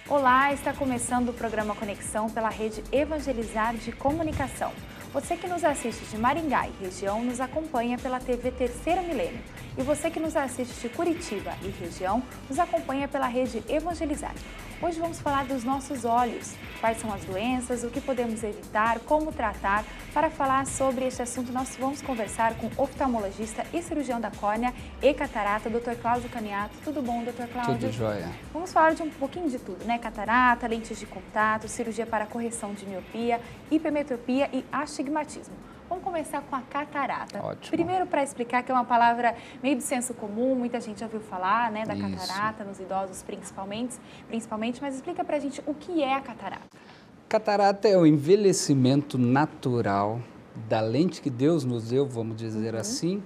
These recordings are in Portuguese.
Olá, está começando o programa Conexão pela rede Evangelizar de Comunicação. Você que nos assiste de Maringá e região nos acompanha pela TV Terceiro Milênio. E você que nos assiste de Curitiba e região nos acompanha pela rede Evangelizar. Hoje vamos falar dos nossos olhos, quais são as doenças, o que podemos evitar, como tratar. Para falar sobre este assunto, nós vamos conversar com o oftalmologista e cirurgião da córnea e catarata, Dr. Cláudio Caniato. Tudo bom, Dr. Cláudio? Tudo jóia. Vamos falar de um pouquinho de tudo, né? Catarata, lentes de contato, cirurgia para correção de miopia, hipermetropia e astigmatismo. Vamos começar com a catarata. Ótimo. Primeiro, para explicar que é uma palavra meio de senso comum, muita gente já ouviu falar, né, da Isso. catarata, nos idosos principalmente, mas explica pra gente o que é a catarata. Catarata é o envelhecimento natural da lente que Deus nos deu, vamos dizer assim,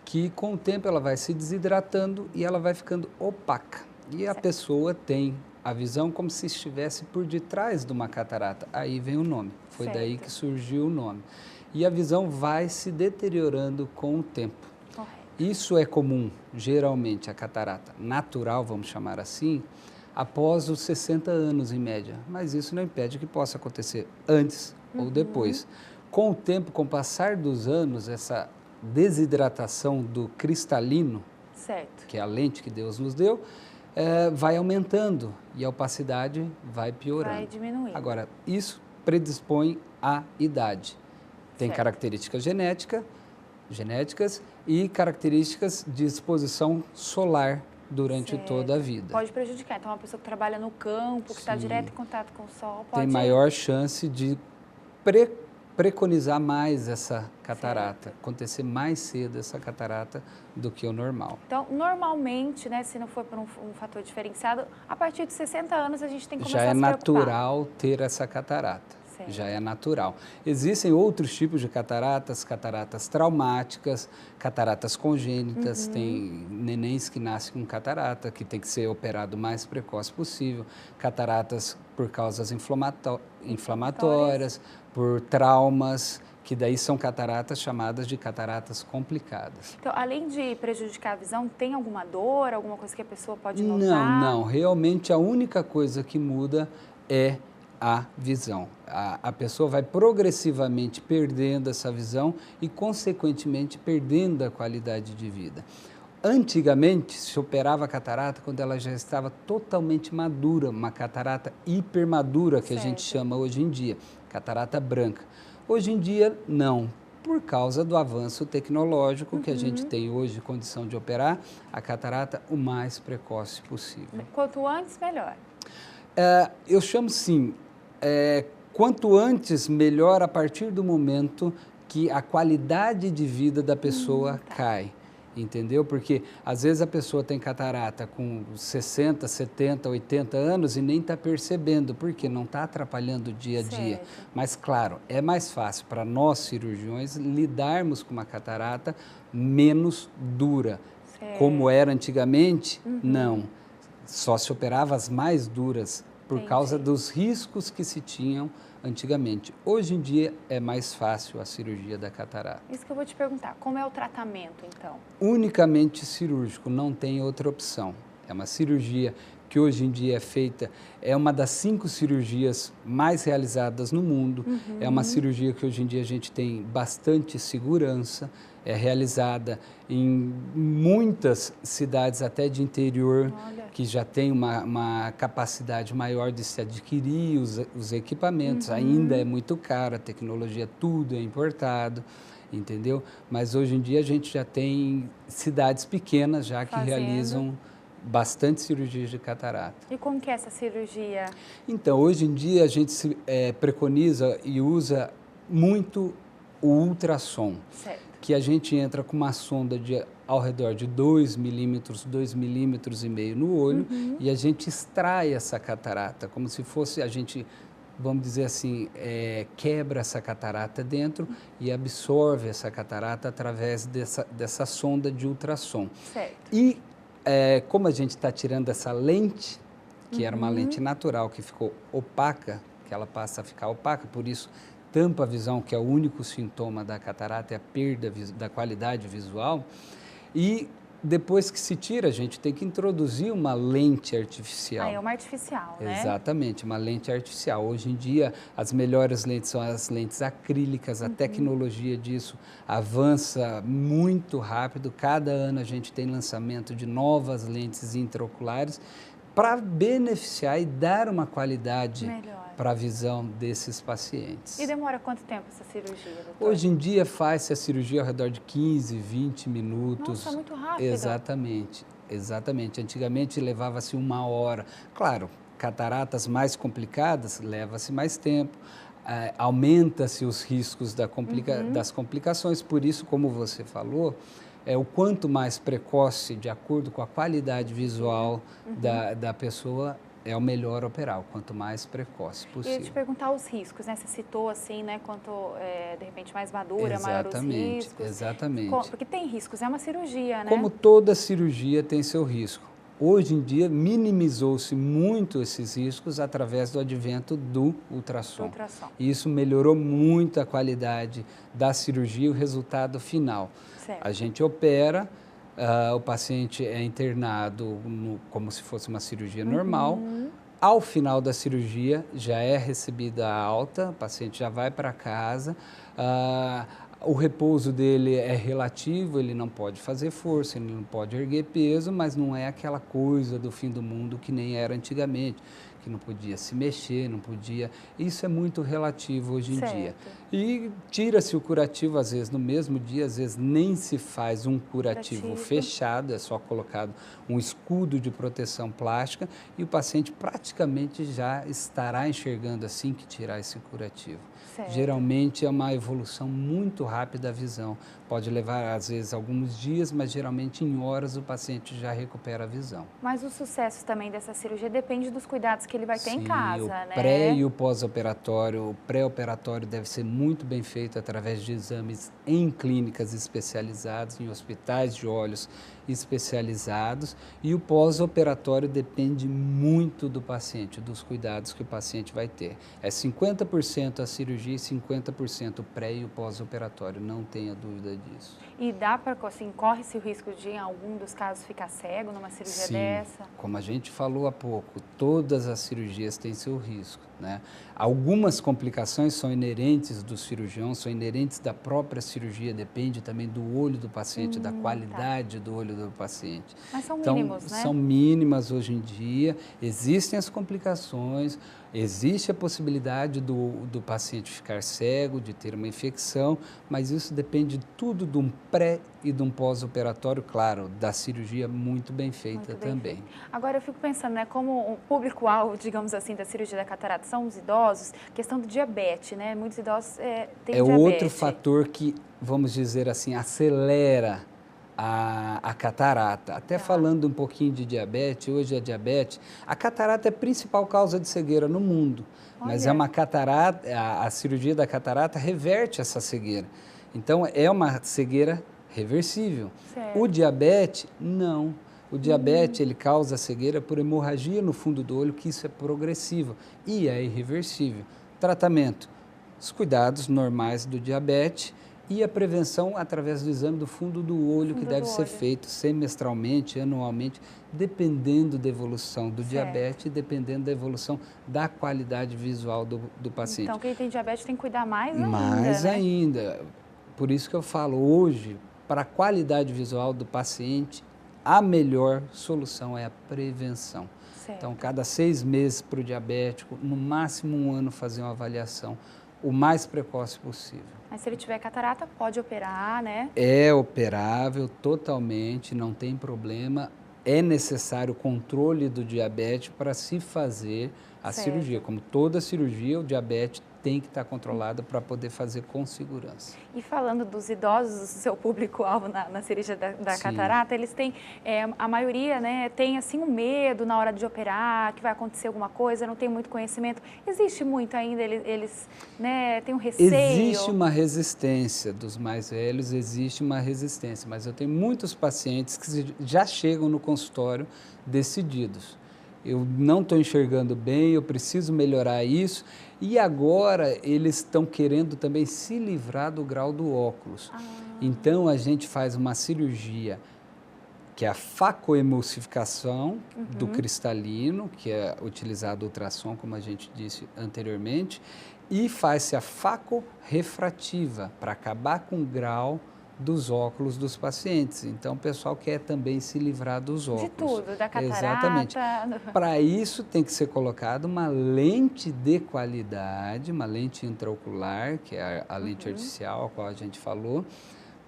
que com o tempo ela vai se desidratando e ela vai ficando opaca. E a pessoa tem a visão como se estivesse por detrás de uma catarata. Aí vem o nome, foi daí que surgiu o nome. E a visão vai se deteriorando com o tempo. Correto. Isso é comum, geralmente, a catarata natural, vamos chamar assim, após os 60 anos em média. Mas isso não impede que possa acontecer antes ou depois. Com o tempo, com o passar dos anos, essa desidratação do cristalino, que é a lente que Deus nos deu, vai aumentando e a opacidade vai piorando. Vai diminuindo. Agora, isso predispõe à idade. Tem características genéticas e características de exposição solar durante toda a vida. Pode prejudicar. Então, uma pessoa que trabalha no campo, que está direto em contato com o sol, pode... Tem maior chance de preconizar mais essa catarata, acontecer mais cedo essa catarata do que o normal. Então, normalmente, né, se não for por um fator diferenciado, a partir de 60 anos a gente tem que começar Já a é se preocupar. natural ter essa catarata. Já é natural. Existem outros tipos de cataratas, cataratas traumáticas, cataratas congênitas, tem nenéns que nascem com catarata, que tem que ser operado o mais precoce possível, cataratas por causas inflamatórias, por traumas, que daí são cataratas chamadas de cataratas complicadas. Então, além de prejudicar a visão, tem alguma dor, alguma coisa que a pessoa pode notar? Não, realmente a única coisa que muda é a visão. A pessoa vai progressivamente perdendo essa visão e, consequentemente, perdendo a qualidade de vida. Antigamente, se operava a catarata quando ela já estava totalmente madura, uma catarata hipermadura, que a gente chama hoje em dia, catarata branca. Hoje em dia, não, por causa do avanço tecnológico que a gente tem hoje, condição de operar a catarata o mais precoce possível. Quanto antes, melhor. Eu chamo sim, quanto antes, melhor a partir do momento que a qualidade de vida da pessoa cai, entendeu? Porque às vezes a pessoa tem catarata com 60, 70, 80 anos e nem está percebendo, porque não está atrapalhando o dia a dia. Mas claro, é mais fácil para nós cirurgiões lidarmos com uma catarata menos dura. Como era antigamente, não. Só se operava as mais duras por causa dos riscos que se tinham antigamente. Hoje em dia é mais fácil a cirurgia da catarata. Isso que eu vou te perguntar, como é o tratamento então? Unicamente cirúrgico, não tem outra opção. É uma cirurgia que hoje em dia é feita, é uma das 5 cirurgias mais realizadas no mundo, é uma cirurgia que hoje em dia a gente tem bastante segurança, é realizada em muitas cidades até de interior, que já tem uma capacidade maior de se adquirir os equipamentos, ainda é muito caro, a tecnologia, tudo é importado, entendeu? Mas hoje em dia a gente já tem cidades pequenas já que realizam bastante cirurgias de catarata. E como que é essa cirurgia? Então, hoje em dia a gente preconiza e usa muito o ultrassom, que a gente entra com uma sonda ao redor de 2 milímetros, 2,5 milímetros no olho e a gente extrai essa catarata, como se fosse a gente, vamos dizer assim, quebra essa catarata dentro e absorve essa catarata através dessa sonda de ultrassom. E como a gente está tirando essa lente, que era uma lente natural, que ficou opaca, que ela passa a ficar opaca, por isso tampa a visão, que é o único sintoma da catarata, é a perda da qualidade visual, e depois que se tira, a gente tem que introduzir uma lente artificial. Ah, é uma artificial, né? Exatamente, uma lente artificial. Hoje em dia, as melhores lentes são as lentes acrílicas, a tecnologia disso avança muito rápido. Cada ano a gente tem lançamento de novas lentes intraoculares para beneficiar e dar uma qualidade para a visão desses pacientes. E demora quanto tempo essa cirurgia, doutor? Hoje em dia faz-se a cirurgia ao redor de 15, 20 minutos. Nossa, muito rápido. Exatamente, exatamente. Antigamente levava-se 1 hora. Claro, cataratas mais complicadas leva-se mais tempo. Aumenta-se os riscos das complicações. Por isso, como você falou, o quanto mais precoce, de acordo com a qualidade visual da pessoa, é o melhor operar, o quanto mais precoce possível. E eu ia te perguntar os riscos, né? Você citou assim, né? Quanto, de repente, mais madura, maior os riscos. Exatamente. Porque tem riscos, é uma cirurgia, né? Como toda cirurgia tem seu risco. Hoje em dia, minimizou-se muito esses riscos através do advento do ultrassom. E isso melhorou muito a qualidade da cirurgia e o resultado final. Certo. A gente opera, o paciente é internado como se fosse uma cirurgia normal. Ao final da cirurgia, já é recebida a alta, o paciente já vai para casa. O repouso dele é relativo, ele não pode fazer força, ele não pode erguer peso, mas não é aquela coisa do fim do mundo que nem era antigamente, que não podia se mexer, não podia... Isso é muito relativo hoje em dia. E tira-se o curativo, às vezes, no mesmo dia, às vezes nem se faz um curativo fechado, é só colocado um escudo de proteção plástica e o paciente praticamente já estará enxergando assim que tirar esse curativo. Certo. Geralmente é uma evolução muito rápida da visão. Pode levar, às vezes, alguns dias, mas geralmente em horas o paciente já recupera a visão. Mas o sucesso também dessa cirurgia depende dos cuidados que ele vai ter em casa, né? O pré e o pós-operatório. O pré-operatório deve ser muito bem feito através de exames em clínicas especializadas, em hospitais de olhos especializados, e o pós-operatório depende muito do paciente, dos cuidados que o paciente vai ter. É 50% a cirurgia e 50% o pré e o pós-operatório, não tenha dúvida disso. E dá para, assim, corre-se o risco de, em algum dos casos, ficar cego numa cirurgia dessa? Como a gente falou há pouco, todas as cirurgias têm seu risco, né? Algumas complicações são inerentes do cirurgião, são inerentes da própria cirurgia, depende também do olho do paciente, da qualidade do olho do paciente. Mas são mínimos, né? São mínimas hoje em dia, existem as complicações, existe a possibilidade do paciente ficar cego, de ter uma infecção, mas isso depende tudo de um pré e de um pós-operatório, claro, da cirurgia muito bem feita também. Agora eu fico pensando, né, como o público-alvo, digamos assim, da cirurgia da catarata são os idosos, questão do diabetes, né? Muitos idosos têm diabetes. É outro fator que, vamos dizer assim, acelera a catarata. Até falando um pouquinho de diabetes, hoje a catarata é a principal causa de cegueira no mundo, mas é uma catarata, a cirurgia da catarata reverte essa cegueira. Então, é uma cegueira reversível. Certo. O diabetes, não. O diabetes, ele causa cegueira por hemorragia no fundo do olho, que isso é progressivo e é irreversível. Tratamento, os cuidados normais do diabetes e a prevenção através do exame do fundo do olho, que deve ser feito semestralmente, anualmente, dependendo da evolução do diabetes e dependendo da evolução da qualidade visual do paciente. Então, quem tem diabetes tem que cuidar mais ainda, Mais né? ainda. Por isso que eu falo, hoje, para a qualidade visual do paciente, a melhor solução é a prevenção. Certo. Então, cada 6 meses para o diabético, no máximo 1 ano, fazer uma avaliação o mais precoce possível. Mas se ele tiver catarata, pode operar, né? É operável totalmente, não tem problema. É necessário o controle do diabetes para se fazer a cirurgia. Como toda cirurgia, o diabetes tem que estar controlado para poder fazer com segurança. E falando dos idosos, o seu público-alvo na cirurgia da catarata, eles têm, a maioria, né, tem assim um medo na hora de operar, que vai acontecer alguma coisa, não tem muito conhecimento. Existe muito ainda, eles né, têm um receio? Existe uma resistência dos mais velhos, existe uma resistência, mas eu tenho muitos pacientes que já chegam no consultório decididos. Eu não estou enxergando bem, eu preciso melhorar isso. E agora eles estão querendo também se livrar do grau do óculos. Então a gente faz uma cirurgia que é a facoemulsificação do cristalino, que é utilizado o ultrassom, como a gente disse anteriormente, e faz-se a facorrefrativa, para acabar com o grau dos óculos dos pacientes. Então, o pessoal quer também se livrar dos óculos. De tudo, da catarata. Exatamente. Para isso, tem que ser colocada uma lente de qualidade, uma lente intraocular, que é a lente artificial, a qual a gente falou,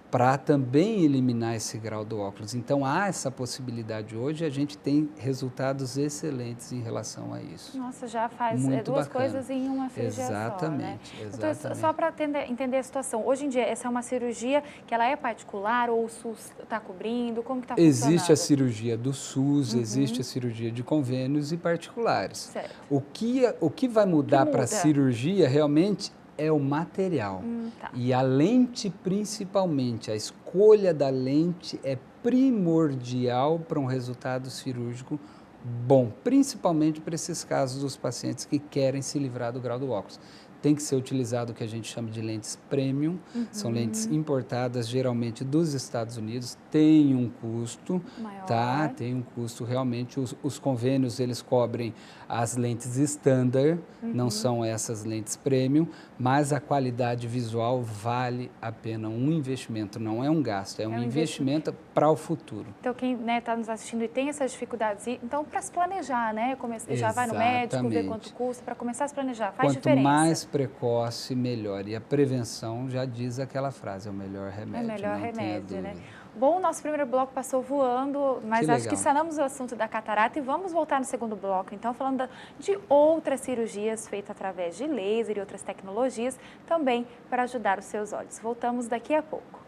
para também eliminar esse grau do óculos. Então, há essa possibilidade hoje e a gente tem resultados excelentes em relação a isso. Nossa, já faz Muito duas bacana. coisas em uma cirurgia Exatamente, só, né? exatamente. Então, só para entender a situação, hoje em dia, essa é uma cirurgia que ela é particular ou o SUS está cobrindo? Como que está funcionando? Existe a cirurgia do SUS, existe a cirurgia de convênios e particulares. Certo. O que vai mudar para a cirurgia realmente é o material. Tá. E a lente, principalmente, a escolha da lente é primordial para um resultado cirúrgico bom, principalmente para esses casos dos pacientes que querem se livrar do grau do óculos. Tem que ser utilizado o que a gente chama de lentes premium, são lentes importadas geralmente dos Estados Unidos, tem um custo, maior. Tá? Tem um custo realmente, os convênios eles cobrem as lentes standard, não são essas lentes premium, mas a qualidade visual vale a pena um investimento, não é um gasto, é um investimento para o futuro. Então, quem está nos assistindo e tem essas dificuldades, então, para se planejar, né? Já vai no médico, ver quanto custa, para começar a se planejar, faz diferença. Quanto mais precoce, melhor. E a prevenção já diz aquela frase, é o melhor remédio. É o melhor remédio, né? Dúvida. Bom, o nosso primeiro bloco passou voando, mas acho que sanamos o assunto da catarata e vamos voltar no segundo bloco, então, falando de outras cirurgias feitas através de laser e outras tecnologias, também para ajudar os seus olhos. Voltamos daqui a pouco.